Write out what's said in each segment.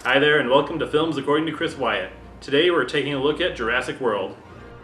Hi there, and welcome to Films According to Chris Wyatt. Today we're taking a look at Jurassic World.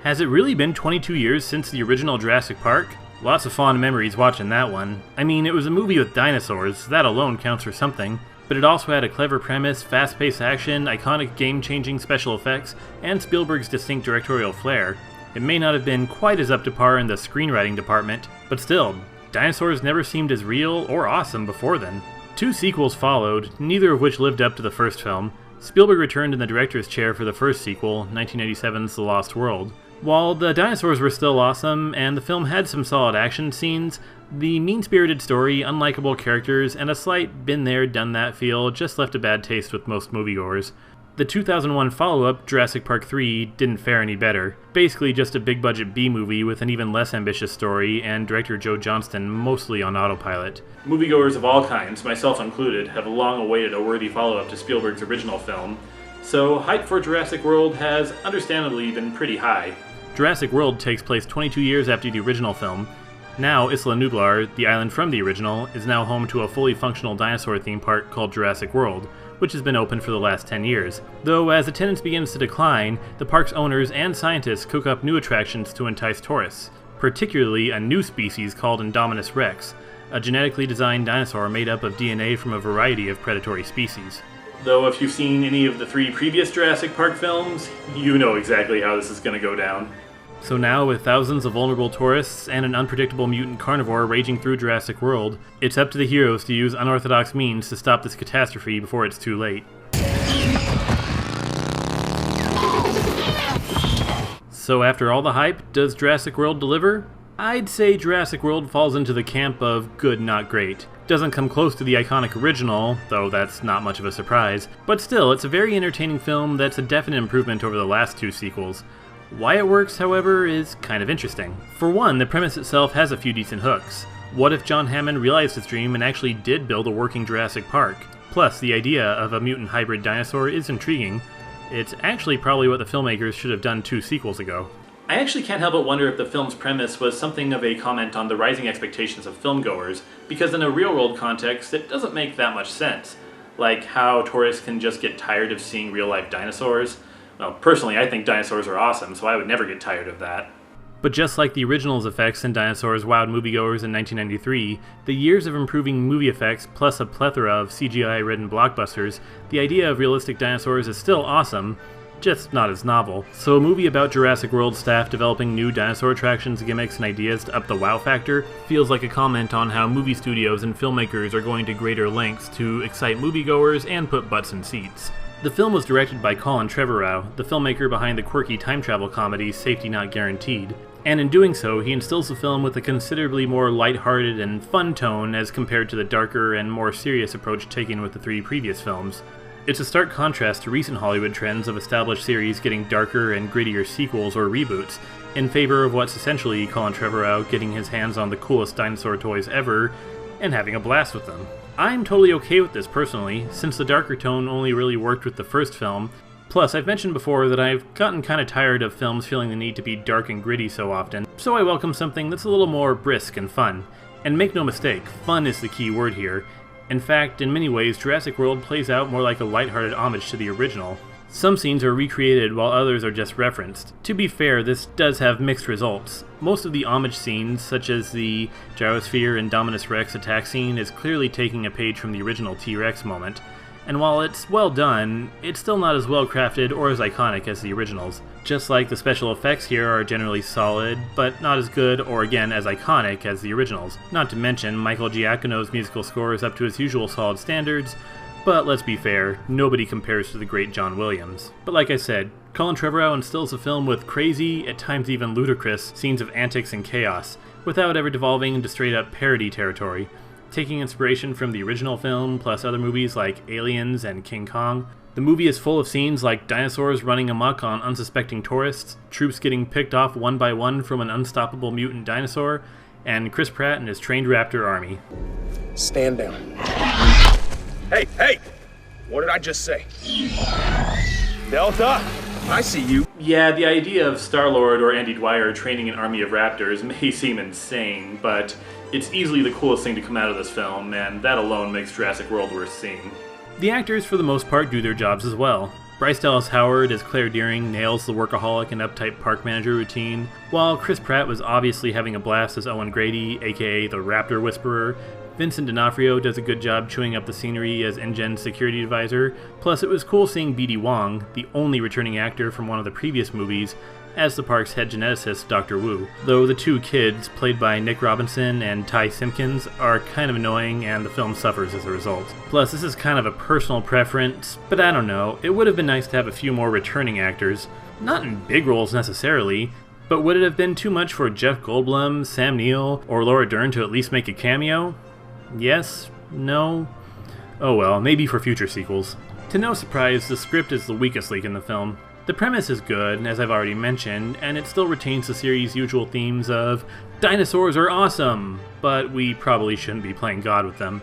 Has it really been 22 years since the original Jurassic Park? Lots of fond memories watching that one. I mean, it was a movie with dinosaurs, that alone counts for something, but it also had a clever premise, fast-paced action, iconic game-changing special effects, and Spielberg's distinct directorial flair. It may not have been quite as up to par in the screenwriting department, but still, dinosaurs never seemed as real or awesome before then. 2 sequels followed, neither of which lived up to the first film. Spielberg returned in the director's chair for the first sequel, 1987's The Lost World. While the dinosaurs were still awesome, and the film had some solid action scenes, the mean-spirited story, unlikable characters, and a slight been-there-done-that feel just left a bad taste with most moviegoers. The 2001 follow-up, Jurassic Park 3, didn't fare any better. Basically just a big-budget B-movie with an even less ambitious story, and director Joe Johnston mostly on autopilot. Moviegoers of all kinds, myself included, have long awaited a worthy follow-up to Spielberg's original film, so hype for Jurassic World has understandably been pretty high. Jurassic World takes place 22 years after the original film. Now, Isla Nublar, the island from the original, is now home to a fully functional dinosaur theme park called Jurassic World, which has been open for the last 10 years. Though as attendance begins to decline, the park's owners and scientists cook up new attractions to entice tourists, particularly a new species called Indominus Rex, a genetically designed dinosaur made up of DNA from a variety of predatory species. Though if you've seen any of the 3 previous Jurassic Park films, you know exactly how this is going to go down. So now, with thousands of vulnerable tourists and an unpredictable mutant carnivore raging through Jurassic World, it's up to the heroes to use unorthodox means to stop this catastrophe before it's too late. So after all the hype, does Jurassic World deliver? I'd say Jurassic World falls into the camp of good, not great. Doesn't come close to the iconic original, though that's not much of a surprise, but still, it's a very entertaining film that's a definite improvement over the last 2 sequels. Why it works, however, is kind of interesting. For one, the premise itself has a few decent hooks. What if John Hammond realized his dream and actually did build a working Jurassic Park? Plus, the idea of a mutant hybrid dinosaur is intriguing. It's actually probably what the filmmakers should have done 2 sequels ago. I actually can't help but wonder if the film's premise was something of a comment on the rising expectations of filmgoers, because in a real-world context, it doesn't make that much sense. Like how tourists can just get tired of seeing real-life dinosaurs. Well, personally, I think dinosaurs are awesome, so I would never get tired of that. But just like the original's effects in dinosaurs wowed moviegoers in 1993, the years of improving movie effects plus a plethora of CGI-ridden blockbusters, the idea of realistic dinosaurs is still awesome, just not as novel. So a movie about Jurassic World staff developing new dinosaur attractions, gimmicks, and ideas to up the wow factor feels like a comment on how movie studios and filmmakers are going to greater lengths to excite moviegoers and put butts in seats. The film was directed by Colin Trevorrow, the filmmaker behind the quirky time travel comedy Safety Not Guaranteed, and in doing so, he instills the film with a considerably more lighthearted and fun tone as compared to the darker and more serious approach taken with the 3 previous films. It's a stark contrast to recent Hollywood trends of established series getting darker and grittier sequels or reboots, in favor of what's essentially Colin Trevorrow getting his hands on the coolest dinosaur toys ever and having a blast with them. I'm totally okay with this personally, since the darker tone only really worked with the first film. Plus, I've mentioned before that I've gotten kinda tired of films feeling the need to be dark and gritty so often, so I welcome something that's a little more brisk and fun. And make no mistake, fun is the key word here. In fact, in many ways, Jurassic World plays out more like a lighthearted homage to the original. Some scenes are recreated while others are just referenced. To be fair, this does have mixed results. Most of the homage scenes, such as the Gyrosphere and Indominus Rex attack scene, is clearly taking a page from the original T-Rex moment. And while it's well done, it's still not as well crafted or as iconic as the originals. Just like the special effects here are generally solid, but not as good or again as iconic as the originals. Not to mention, Michael Giacchino's musical score is up to his usual solid standards, but let's be fair, nobody compares to the great John Williams. But like I said, Colin Trevorrow instills the film with crazy, at times even ludicrous, scenes of antics and chaos, without ever devolving into straight-up parody territory. Taking inspiration from the original film, plus other movies like Aliens and King Kong, the movie is full of scenes like dinosaurs running amok on unsuspecting tourists, troops getting picked off one by one from an unstoppable mutant dinosaur, and Chris Pratt and his trained raptor army. Stand down. Hey! What did I just say? Delta, I see you. Yeah, the idea of Star-Lord or Andy Dwyer training an army of raptors may seem insane, but it's easily the coolest thing to come out of this film, and that alone makes Jurassic World worth seeing. The actors for the most part do their jobs as well. Bryce Dallas Howard as Claire Dearing nails the workaholic and uptight park manager routine, while Chris Pratt was obviously having a blast as Owen Grady, aka the Raptor Whisperer. Vincent D'Onofrio does a good job chewing up the scenery as InGen's security advisor, plus it was cool seeing B.D. Wong, the only returning actor from one of the previous movies, as the park's head geneticist, Dr. Wu. Though the two kids, played by Nick Robinson and Ty Simpkins, are kind of annoying and the film suffers as a result. Plus, this is kind of a personal preference, but I don't know, it would have been nice to have a few more returning actors. Not in big roles necessarily, but would it have been too much for Jeff Goldblum, Sam Neill, or Laura Dern to at least make a cameo? Yes? No? Oh well, maybe for future sequels. To no surprise, the script is the weakest link in the film. The premise is good, as I've already mentioned, and it still retains the series' usual themes of dinosaurs are awesome, but we probably shouldn't be playing God with them.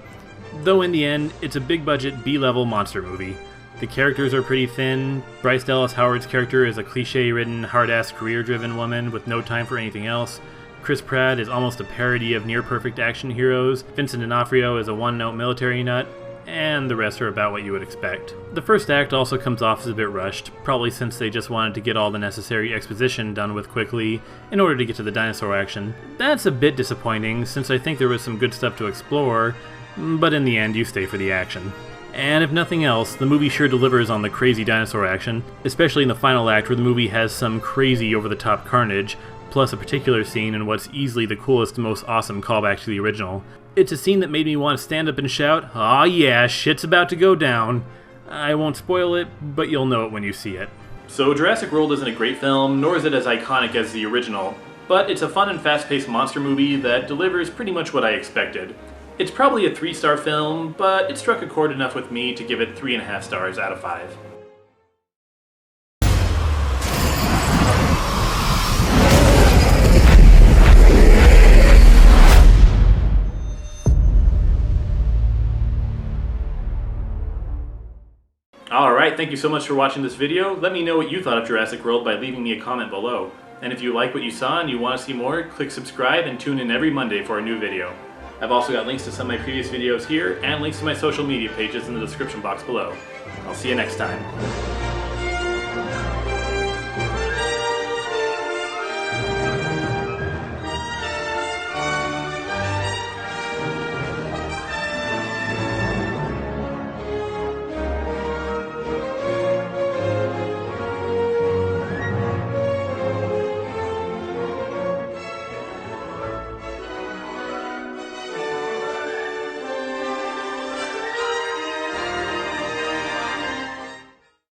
Though in the end, it's a big-budget B-level monster movie. The characters are pretty thin. Bryce Dallas Howard's character is a cliché-ridden, hard-ass, career-driven woman with no time for anything else. Chris Pratt is almost a parody of near-perfect action heroes. Vincent D'Onofrio is a one-note military nut. And the rest are about what you would expect. The first act also comes off as a bit rushed, probably since they just wanted to get all the necessary exposition done with quickly in order to get to the dinosaur action. That's a bit disappointing, since I think there was some good stuff to explore, but in the end you stay for the action. And if nothing else, the movie sure delivers on the crazy dinosaur action, especially in the final act where the movie has some crazy over-the-top carnage, plus a particular scene in what's easily the coolest and most awesome callback to the original. It's a scene that made me want to stand up and shout, "Aw yeah, shit's about to go down." I won't spoil it, but you'll know it when you see it. So Jurassic World isn't a great film, nor is it as iconic as the original, but it's a fun and fast-paced monster movie that delivers pretty much what I expected. It's probably a 3-star film, but it struck a chord enough with me to give it 3.5 stars out of 5. Alright, thank you so much for watching this video. Let me know what you thought of Jurassic World by leaving me a comment below. And if you like what you saw and you want to see more, click subscribe and tune in every Monday for a new video. I've also got links to some of my previous videos here, and links to my social media pages in the description box below. I'll see you next time.